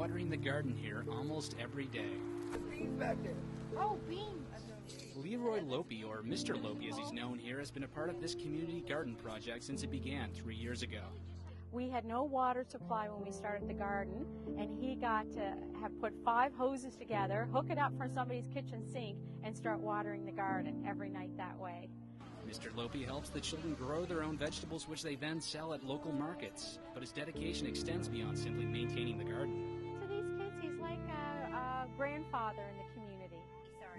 watering the garden here almost every day. Beans back there. Oh, beans. Leroy Lopi, or Mr. Lopi as he's known here, has been a part of this community garden project since it began 3 years ago. We had no water supply when we started the garden, and he got to have put 5 hoses together, hook it up from somebody's kitchen sink, and start watering the garden every night that way. Mr. Lopi helps the children grow their own vegetables, which they then sell at local markets. But his dedication extends beyond simply maintaining the garden. To these kids, he's like a grandfather in the community.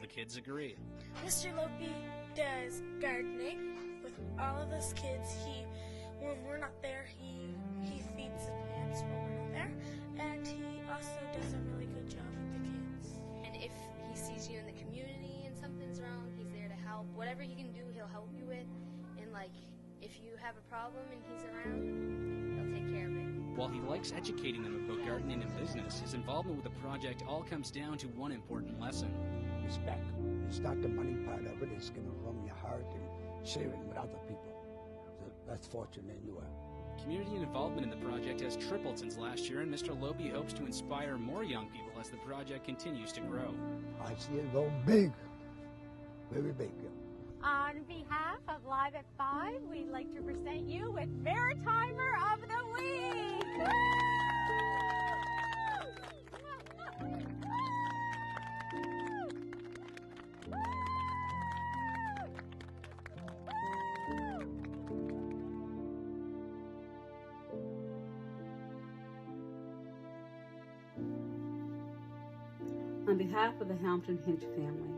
The kids agree. Mr. Lopi does gardening with all of us kids. When we're not there, he feeds the plants when we're not there, and he also does a really good job with the kids. And if he sees you in the community and something's wrong, he's there to help. Whatever he can do, he'll help you with. And if you have a problem and he's around, he'll take care of it. While he likes educating them about gardening and business, his involvement with the project all comes down to one important lesson. Respect. It's not the money part of it. It's going to from your heart and sharing with other people. So that's fortunate you are. Community involvement in the project has tripled since last year, and Mr. Lopi hopes to inspire more young people as the project continues to grow. I see it go big. Very big. On behalf of Live at 5, we'd like to present you with Maritimer of the Week! On behalf of the Hamilton Hinch family,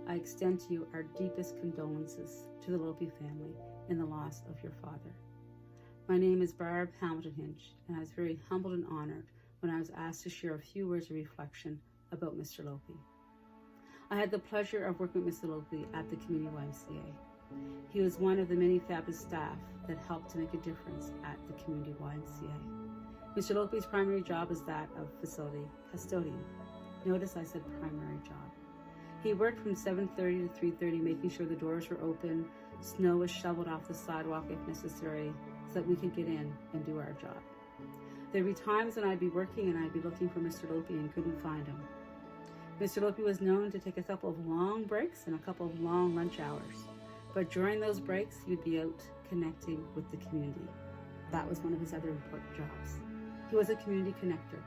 I extend to you our deepest condolences to the Lopi family in the loss of your father. My name is Barb Hamilton Hinch, and I was very humbled and honored when I was asked to share a few words of reflection about Mr. Lopi. I had the pleasure of working with Mr. Lopi at the Community YMCA. He was one of the many fabulous staff that helped to make a difference at the Community YMCA. Mr. Lopi's primary job is that of facility custodian. Notice I said primary job. He worked from 7:30 to 3:30, making sure the doors were open, snow was shoveled off the sidewalk if necessary, so that we could get in and do our job. There would be times when I'd be working and I'd be looking for Mr. Lopi and couldn't find him. Mr. Lopi was known to take a couple of long breaks and a couple of long lunch hours. But during those breaks, he would be out connecting with the community. That was one of his other important jobs. He was a community connector.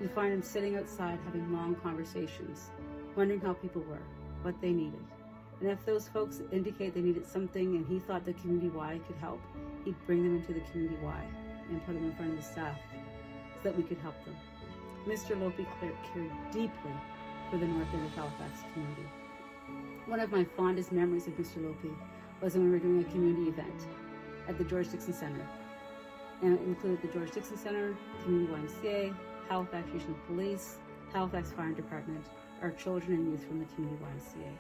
You'd find him sitting outside having long conversations, wondering how people were, what they needed. And if those folks indicate they needed something and he thought the Community Y could help, he'd bring them into the Community Y and put them in front of the staff so that we could help them. Mr. Lopi cared deeply for the North End of Halifax community. One of my fondest memories of Mr. Lopi was when we were doing a community event at the George Dixon Centre. And it included the George Dixon Centre, Community YMCA, Halifax Regional Police, Halifax Fire Department, our children and youth from the Community YMCA.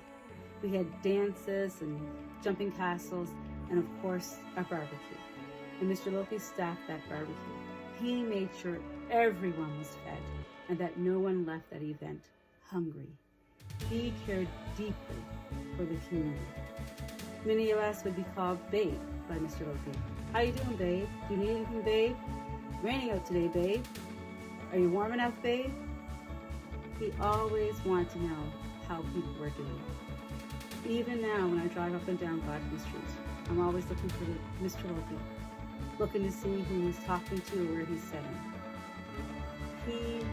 We had dances and jumping castles and of course a barbecue. And Mr. Lopi staffed that barbecue. He made sure everyone was fed and that no one left that event hungry. He cared deeply for the community. Many of us would be called Babe by Mr. Lopi. How you doing, Babe? Do you need anything, Babe? Raining out today, Babe. Are you warm enough, Babe? He always wanted to know how people were doing. Even now, when I drive up and down Godwin Street, I'm always looking for Mr. Lopi, looking to see who he's talking to or where he's sitting. He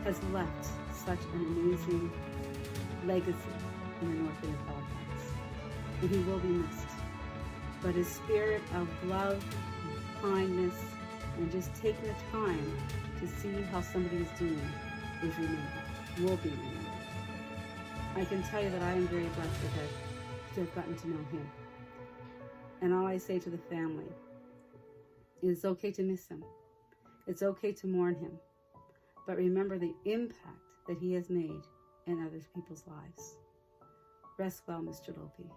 has left such an amazing legacy in the North End of Halifax, and he will be missed. But his spirit of love, and kindness, and just taking the time to see how somebody is doing is remembered, will be remembered. I can tell you that I am very blessed to have gotten to know him. And all I say to the family is it's okay to miss him. It's okay to mourn him. But remember the impact that he has made in other people's lives. Rest well, Mr. Lopi.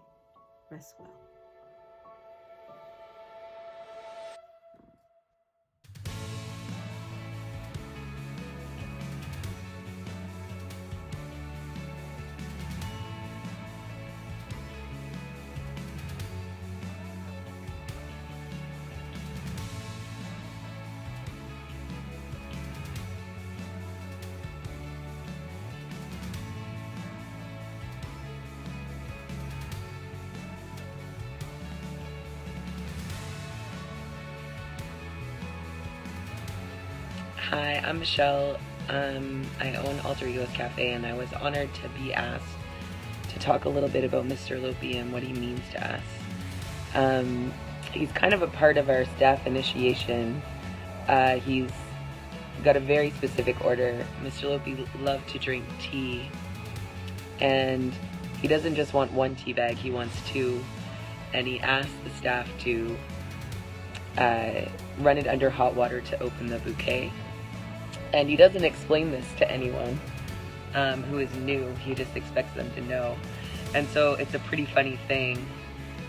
Rest well. Hi, I'm Michelle. I own Alter Egos Cafe, and I was honored to be asked to talk a little bit about Mr. Lopi and what he means to us. He's kind of a part of our staff initiation. He's got a very specific order. Mr. Lopi loved to drink tea, and he doesn't just want one tea bag, he wants two, and he asked the staff to run it under hot water to open the bouquet. And he doesn't explain this to anyone who is new. He just expects them to know. And so it's a pretty funny thing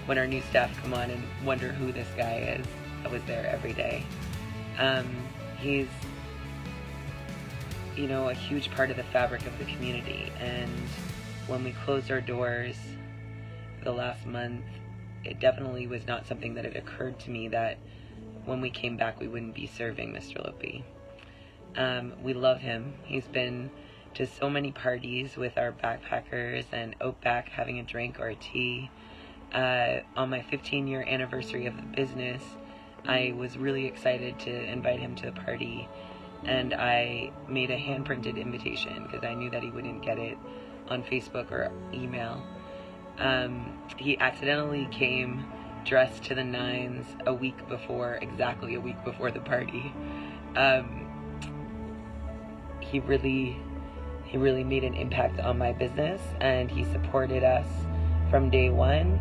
when our new staff come on and wonder who this guy is that was there every day. He's, you know, a huge part of the fabric of the community. And when we closed our doors for the last month, it definitely was not something that had occurred to me that when we came back we wouldn't be serving Mr. Lopi. We love him. He's been to so many parties with our backpackers and out back having a drink or a tea. On my 15-year anniversary of the business, I was really excited to invite him to the party, and I made a hand-printed invitation because I knew that he wouldn't get it on Facebook or email. He accidentally came dressed to the nines exactly a week before the party. He really made an impact on my business, and he supported us from day one.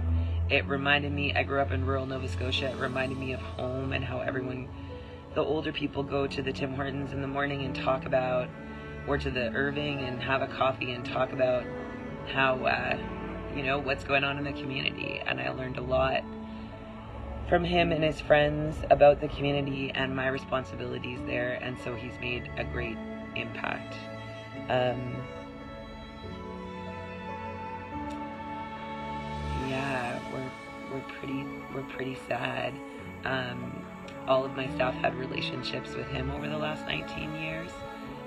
It reminded me, I grew up in rural Nova Scotia, it reminded me of home and how the older people go to the Tim Hortons in the morning and talk about, or to the Irving and have a coffee and talk about how, you know, what's going on in the community. And I learned a lot from him and his friends about the community and my responsibilities there, and so he's made a great impact. Yeah, we're pretty sad. All of my staff had relationships with him over the last 19 years,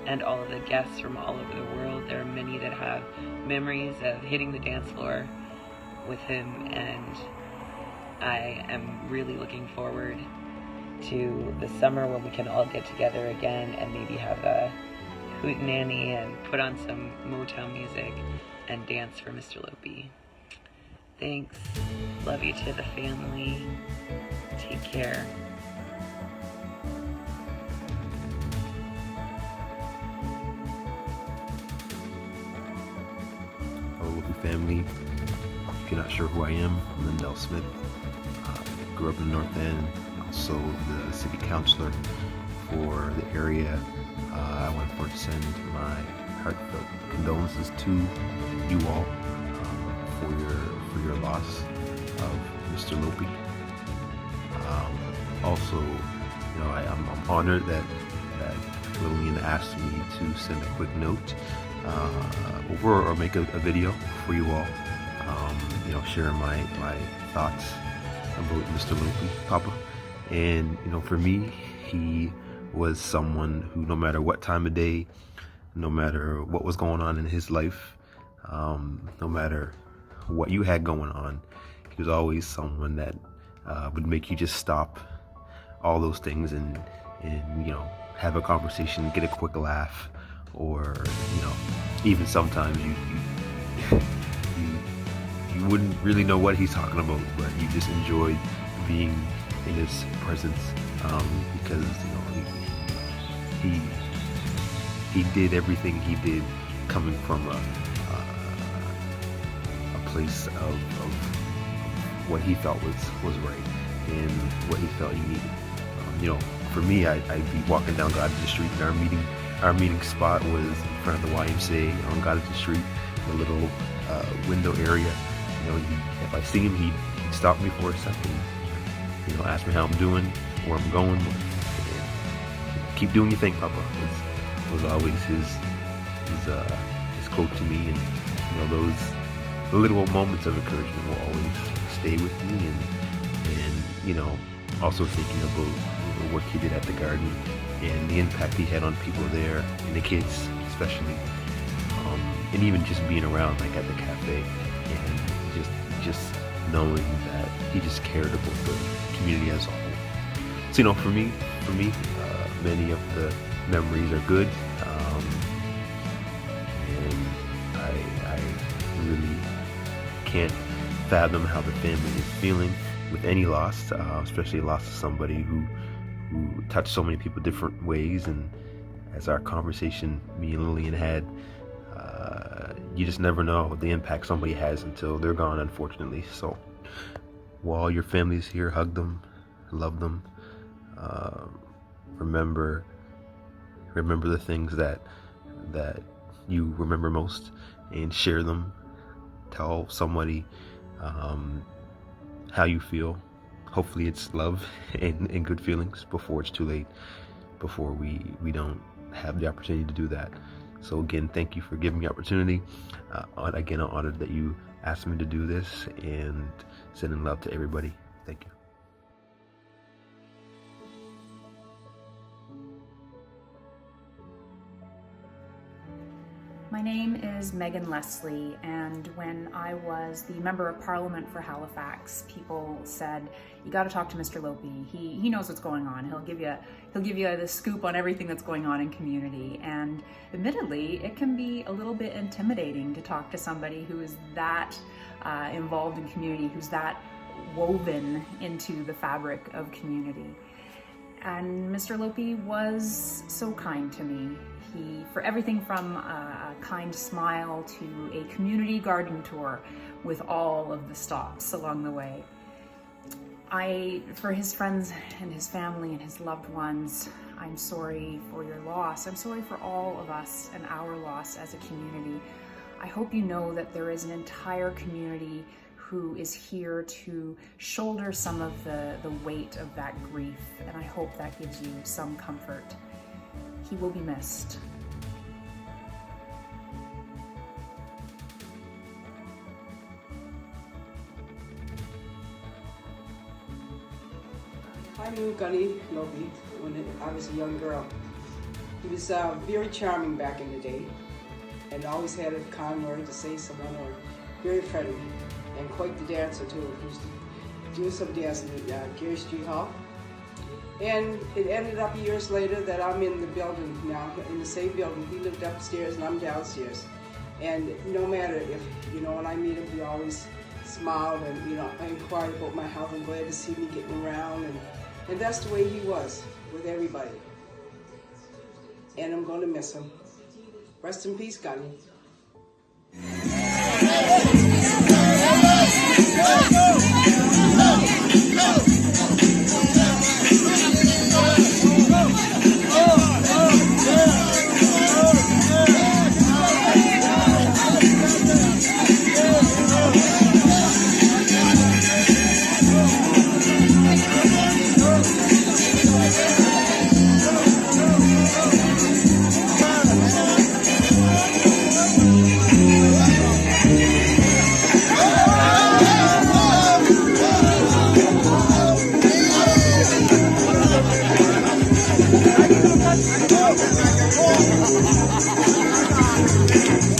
and all of the guests from all over the world. There are many that have memories of hitting the dance floor with him, and I am really looking forward to the summer when we can all get together again and maybe have a hootenanny and put on some Motown music and dance for Mr. Lopi. Thanks. Love you to the family. Take care. Hello, Lopi family. If you're not sure who I am, I'm Lindell Smith. Grew up in the North End, also the city councilor for the area. I want to send my heartfelt condolences to you all for your loss of Mr. Lopi. Also, you know, I'm honored that Lillian asked me to send a quick note or make a video for you all. You know, sharing my thoughts about Mr. Lopi, Papa. And, you know, for me, he was someone who, no matter what time of day, no matter what was going on in his life, no matter what you had going on, he was always someone that would make you just stop all those things and you know, have a conversation, get a quick laugh, or, you know, even sometimes you wouldn't really know what he's talking about, but you just enjoyed being in his presence, because, you know, he did everything he did coming from a place of what he felt was right and what he felt he needed. You know, for me, I'd be walking down Goddard Street, and our meeting spot was in front of the YMCA on Goddard Street, a little window area. You know, if I see him, he'd stop me for a second, you know, ask me how I'm doing, where I'm going. Keep doing your thing, Papa. Was always his quote to me, and, you know, those little moments of encouragement will always stay with me. And you know, also thinking about the work he did at the garden and the impact he had on people there, and the kids especially, and even just being around, like at the cafe, and just knowing that he just cared about the community as a whole. So, you know, for me, many of the memories are good, and I really can't fathom how the family is feeling with any loss, especially loss of somebody who touched so many people different ways. And as our conversation me and Lillian had, you just never know the impact somebody has until they're gone, unfortunately. So while your family's here, hug them, love them, remember the things that you remember most, and share them. Tell somebody how you feel. Hopefully it's love and good feelings before it's too late, before we don't have the opportunity to do that. So again, thank you for giving me the opportunity. Again, I'm honored that you asked me to do this, and sending love to everybody. Thank you. My name is Megan Leslie, and when I was the Member of Parliament for Halifax, people said, you got to talk to Mr. Lopi. He knows what's going on. He'll give you the scoop on everything that's going on in community. And admittedly, it can be a little bit intimidating to talk to somebody who is that involved in community, who's that woven into the fabric of community. And Mr. Lopi was so kind to me. For everything from a kind smile to a community garden tour with all of the stops along the way. For his friends and his family and his loved ones, I'm sorry for your loss. I'm sorry for all of us and our loss as a community. I hope you know that there is an entire community who is here to shoulder some of the weight of that grief, and I hope that gives you some comfort. He will be missed. I knew Gunny Lopi when I was a young girl. He was very charming back in the day, and always had a kind word to say to someone, or very friendly, and quite the dancer too. He used to do some dancing at Geary Street Hall. And it ended up years later that I'm in the building now, in the same building. He lived upstairs and I'm downstairs. And no matter if, when I meet him, he always smiled and, inquired about my health and glad to see me getting around. And that's the way he was with everybody. And I'm going to miss him. Rest in peace, Gunny. Oh,